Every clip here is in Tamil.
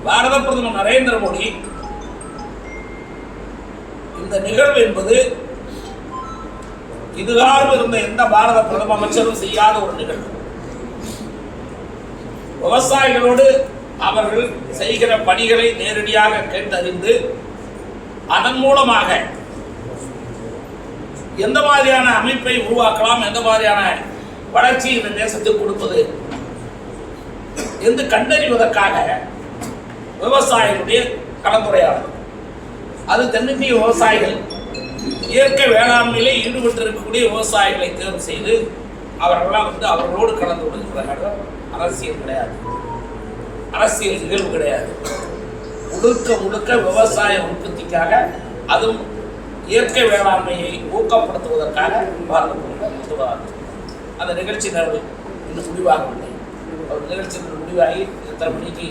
பாரத பிரதமர் நரேந்திர மோடி இந்த நிகழ்வு என்பது இதுகாலம் இருந்த எந்த பாரத பிரதம அமைச்சரும் செய்யாத ஒரு நிகழ்வு. விவசாயிகளோடு அவர்கள் செய்கிற பணிகளை நேரடியாக கேட்டறிந்து அதன் மூலமாக எந்த மாதிரியான அமைப்பை உருவாக்கலாம், எந்த மாதிரியான வளர்ச்சி இந்த தேசத்துக்கு கொடுப்பது என்று கண்டறிவதற்காக விவசாயிகளுடைய கலந்துரையாடல். அது தென்னிந்திய விவசாயிகள் இயற்கை வேளாண்மையிலே ஈடுபட்டு இருக்கக்கூடிய விவசாயிகளை தேர்வு செய்து அவர்களாம் அவர்களோடு கலந்து கொள்கிறார்கள். அரசியல் கிடையாது, அரசியல் நிகழ்வு கிடையாது. முழுக்க முழுக்க விவசாய உற்பத்திக்காக, அதுவும் இயற்கை வேளாண்மையை ஊக்கப்படுத்துவதற்காக அந்த நிகழ்ச்சி இன்னும் முடிவாகவில்லை. ஒரு நிகழ்ச்சி முடிவாகி எத்தனை மணிக்கு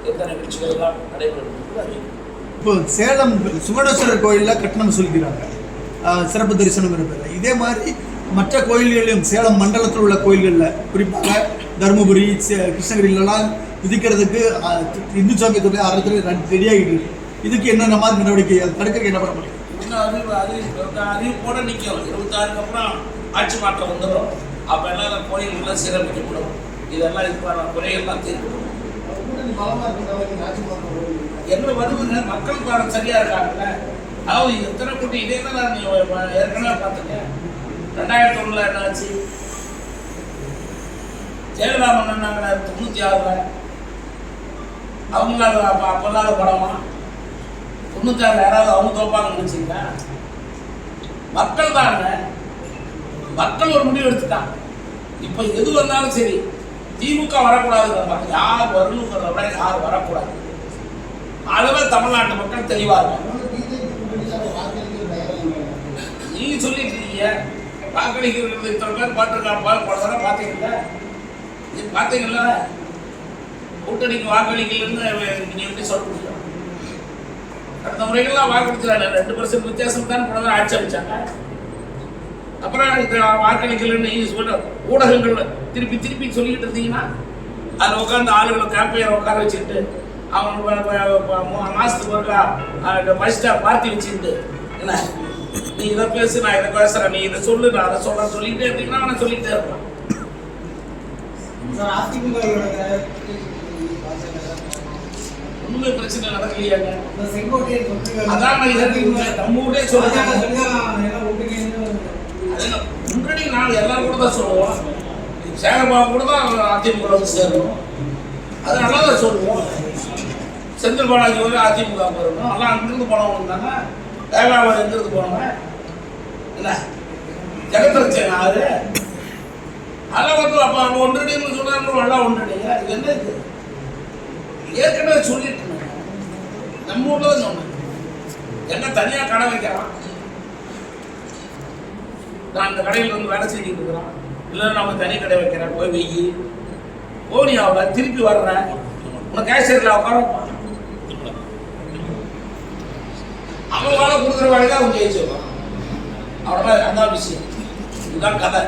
எத்தனை நிகழ்ச்சிகள் எல்லாம் நடைபெறும். இப்போ சேலம் சுவனேஸ்வரர் கோயிலில் கட்டணம் சொல்கிறாங்க, சிறப்பு தரிசனம் இருப்பதில்லை. இதே மாதிரி மற்ற கோயில்களிலும் சேலம் மண்டலத்தில் உள்ள கோயில்களில் குறிப்பாக தருமபுரி, கிருஷ்ணகிரியிலலாம் விதிக்கிறதுக்கு இந்து சமயத்துடைய அறத்துறை ரெடியாகிட்டு இருக்கு. இதுக்கு என்னென்ன மாதிரி நடவடிக்கை தடுக்க என்ன பண்ண முடியும்? அறிவிப்போட நிற்கும். 26க்கு அப்புறம் ஆட்சி மாற்றம் வந்துடும். அப்போ எல்லாம் கோயில்கள்லாம் சீரமைக்கப்படும். இதெல்லாம் இதுக்கான குறைகள்லாம் தீர்க்கப்படும். என்ன வருவங்க மக்கள் பாடம் சரியா இருக்காங்கல்ல. அதாவது எத்தனை கோடி இதே தான் ஏற்கனவே பார்த்துங்க. 2001 என்ன ஆச்சு? ஜெயலலிதா மன்னனாங்க 96 அவங்களால அப்போல்லாத படமா? 96 யாராவது அவங்க தோப்பாங்க நினைச்சிங்களா? மக்கள் தாங்க, மக்கள் ஒரு முடிவு எடுத்துட்டாங்க. இப்போ எது வந்தாலும் சரி திமுக வரக்கூடாது, யார் வரணுங்கிறத விட யார் வரக்கூடாது. அதுவே தமிழ்நாட்டு மக்கள் தெளிவாக நீங்க சொல்லிட்டு இருக்கீங்க. வாக்களிக்கிறது இத்தனை பேர் பாட்டுருக்காங்க பார்த்தீங்களா? பார்த்தீங்களா? கூட்டணிக்கு வாக்களிக்கலன்னு நீங்க எப்படி சொல்ல முடியும்? கடந்த முறைகள்லாம் வாக்களிச்சாங்க. 2% வித்தியாசம் தான் கூட ஆட்சி அமைச்சாங்க. அப்புறம் வாக்களிக்கலன்னு சொல்ல ஊடகங்கள் திருப்பி திருப்பி சொல்லிக்கிட்டு இருந்தீங்கன்னா அதில் உட்காந்து ஆளுகளை கேம்பையர் உட்கார வச்சுக்கிட்டு அவங்க மாசத்துக்கு ஒருக்கா மஸ்டா பார்ட்டி வச்சுக்கிட்டு என்ன நீ இதை பேசு, நான் இதை பேசுறேன், நீ இதை சொல்லு, நான் அதை சொல்றேன் சொல்லிக்கிட்டே இருந்தீங்கன்னா நான் சொல்லிக்கிட்டே இருப்பேன். ஒண்ணுமே பிரச்சனை நடக்கலையாங்க. அதான் நம்ம ஊரே சொல்லுங்க. முன்னாடி நாங்கள் எல்லாரும் கூட தான் சொல்லுவோம். சேகர்பாபு கூட தான் அதிமுக வந்து சேரணும். அது நல்லா தான் சொல்லுவோம். செந்தில் பாலாஜி வந்து அதிமுக வரணும். எல்லாம் அங்கிருந்து போனவங்க தானே. தேவாபாரம் எங்கிருந்து போனவங்க என்ன ஜெகத்ரட்சன் ஆறு அதெல்லாம் வந்து அப்போ ஒன்றடின்னு சொல்கிறாங்க. எல்லாம் ஒன்றடிங்க. இது என்ன இது? ஏற்கனவே சொல்லிட்டு நம்ம ஊரில் தான் சொன்னேன். என்ன தனியாக கடை வைக்கிறான், நான் அந்த கடையில் வந்து வேலை செஞ்சுட்டு இருக்கிறோம், இல்லை நம்ம தனி கடை வைக்கிறேன், போய் வெயி போனி அவளை திருப்பி வர்றேன், உனக்கு கேஷியரில் உட்கார அவன் வேலை கொடுக்குற வேலையை தான் அவன் ஜெயிச்சிருக்கான். அவ்வளோதான். அதான் விஷயம். இதுதான் கதை.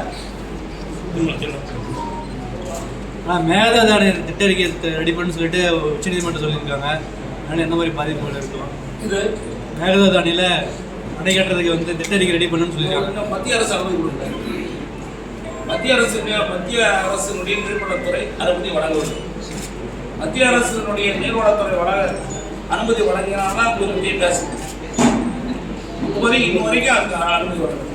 மேகதாது திட்ட அறிக்கை ரெடி பண்ணு சொல்லிட்டு உச்சநீதிமன்றம் சொல்லியிருக்காங்க. அதனால என்ன மாதிரி பாதிப்புகள் இருக்கும்? இது மேகதாது அணையில் அணை கட்டுறதுக்கு வந்து திட்ட அறிக்கை ரெடி பண்ணுன்னு சொல்லியிருக்காங்க. மத்திய அரசு அனுமதி கொடுக்குறாங்க. மத்திய அரசினுடைய நீர்வளத்துறை அனுமதி வழங்குவது. மத்திய அரசினுடைய நீர்வளத்துறை அனுமதி வழங்கினால்தான் அப்படி பேசுது. இன்னும் வரைக்கும் அதுக்கு அனுமதி வழங்க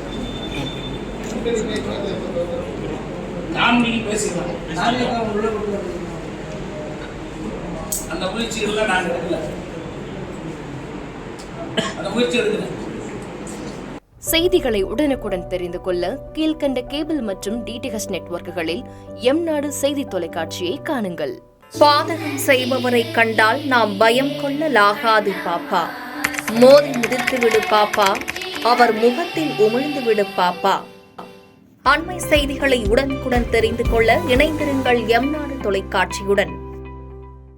நான் நீங்க பேசிக்கலாம். அந்த முயற்சிகள்ல நாங்கள் எடுக்கல. அந்த முயற்சி எடுக்கல. செய்திகளை உடனுக்குடன் தெரிந்து கொள்ள கீழ்கண்ட கேபிள் மற்றும் டிடிஹெச் நெட்வொர்க்குகளில் எம்நாடு செய்தி தொலைக்காட்சியை காணுங்கள். பாதகம் செய்பவரை கண்டால் நாம் பயம் கொள்ளலாகாது பாப்பா. மோதி மிதித்து விடு பாப்பா, அவர் முகத்தில் உமிழ்ந்து விடு பாப்பா. அண்மை செய்திகளை உடனுக்குடன் தெரிந்து கொள்ள இணைந்திருங்கள் எம்நாடு தொலைக்காட்சியுடன்.